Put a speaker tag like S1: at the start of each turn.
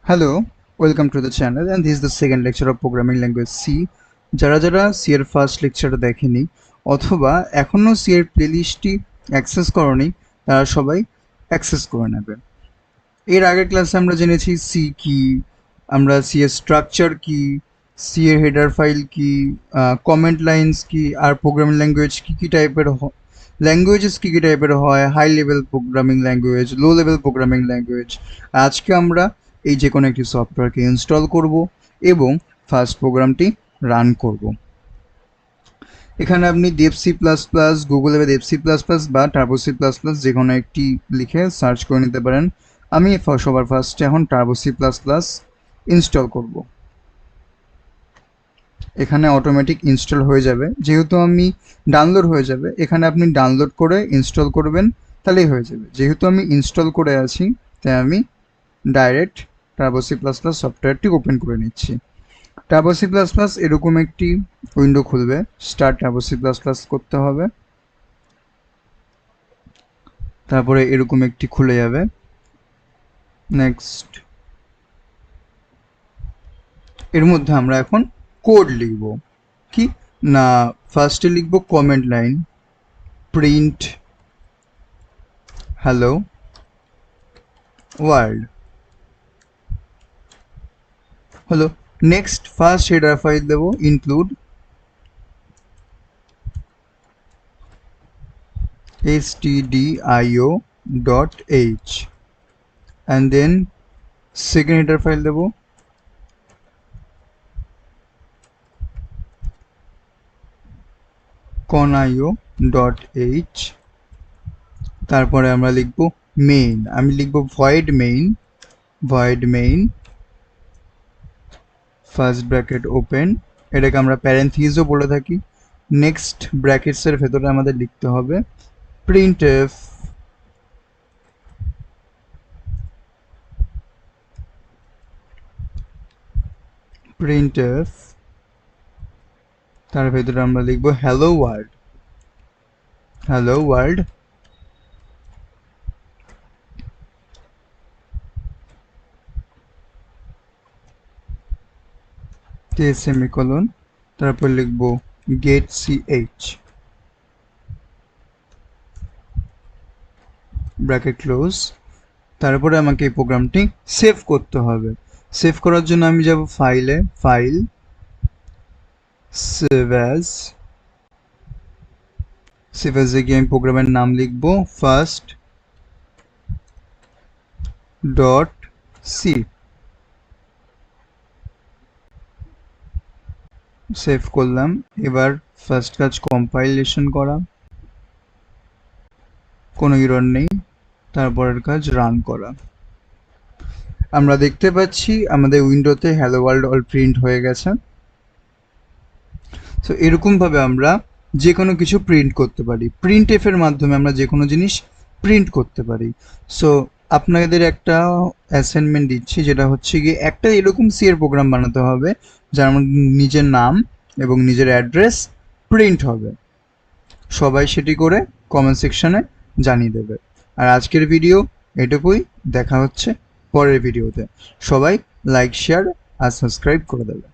S1: Hello, welcome to the channel, and this is the second lecture of programming language C. যারা যারা C এর first লেকচারটা দেখেনি অথবা এখনো C এর প্লেলিস্টটি অ্যাক্সেস করনি তারা সবাই অ্যাক্সেস করে নেবে। এর আগের ক্লাসে আমরা জেনেছি C কি, আমরা C এর স্ট্রাকচার কি, C এর হেডার ফাইল কি, কমেন্ট লাইন্স কি, আর প্রোগ্রামিং ল্যাঙ্গুয়েজ কি টাইপের ল্যাঙ্গুয়েজেস কি টাইপের হয়, high level programming language, low level programming language. আজকে আমরা এই যে কোনো একটি সফটওয়্যারকে ইনস্টল করব এবং ফার্স্ট প্রোগ্রামটি রান করব। এখানে আপনি dev C++, গুগলে dev C++ বা TurboC++ যে কোনো একটি লিখে সার্চ করে নিতে পারেন। আমি সবার ফার্স্টে এখন TurboC++ ইনস্টল করব। এখানে অটোমেটিক ইনস্টল হয়ে যাবে, যেহেতু আমি ডাউনলোড হয়ে যাবে, এখানে আপনি ডাউনলোড করে ইনস্টল করবেন তাহলেই হয়ে যাবে। যেহেতু আমি ইনস্টল করে আছি তাই আমি ডাইরেক্ট TurboC++ সফটওয়্যারটি ওপেন করে নিচ্ছি। TurboC++ এরকম একটি উইন্ডো খুলবে, স্টার্ট TurboC++ করতে হবে, তারপরে এরকম একটি খুলে যাবে। নেক্সট, এর মধ্যে আমরা এখন কোড লিখব। কি না, ফার্স্টে লিখব comment line print hello world হলো। নেক্সট, ফার্স্ট হেডার ফাইল দেব include stdio.h and then second header file দেব conio.h। তারপরে আমরা লিখব মেইন, আমি লিখব void main first bracket open, এটাকে আমরা প্যারেন্থিসও বলে থাকি। নেক্সট ব্র্যাকেটসের ভেতরে আমাদের লিখতে হবে printf তার ভেতরে আমরা লিখব hello world সেমিকোলন, তারপর লিখব get ch ব্র্যাকেট ক্লোজ। তারপরে আমাকে এই প্রোগ্রামটি সেভ করতে হবে। সেভ করার জন্য আমি যাব ফাইলে, ফাইল, সেভ অ্যাজে গিয়ে আমি প্রোগ্রামের নাম লিখব ফার্স্ট ডট সি। সেভ করলাম। এবার ফার্স্ট কাজ কম্পাইলেশন করা, কোনো এরর নেই। তারপরের কাজ রান করা। আমরা দেখতে পাচ্ছি আমাদের উইন্ডোতে হ্যালো ওয়ার্ল্ড অল প্রিন্ট হয়ে গেছে। সো এরকমভাবে আমরা যে কোনো কিছু প্রিন্ট করতে পারি। printf এর মাধ্যমে আমরা যে কোনো জিনিস প্রিন্ট করতে পারি। সো আপনাদের একটা অ্যাসাইনমেন্ট দিচ্ছি, যেটা হচ্ছে গিয়ে একটা এরকম সি এর প্রোগ্রাম বানাতে হবে যার মধ্যে নিজের নাম এবং নিজের অ্যাড্রেস প্রিন্ট হবে। সবাই সেটি করে কমেন্ট সেকশনে জানিয়ে দেবে। আর আজকের ভিডিও এটুকুই, দেখা হচ্ছে পরের ভিডিওতে। সবাই লাইক, শেয়ার আর সাবস্ক্রাইব করে দেবে।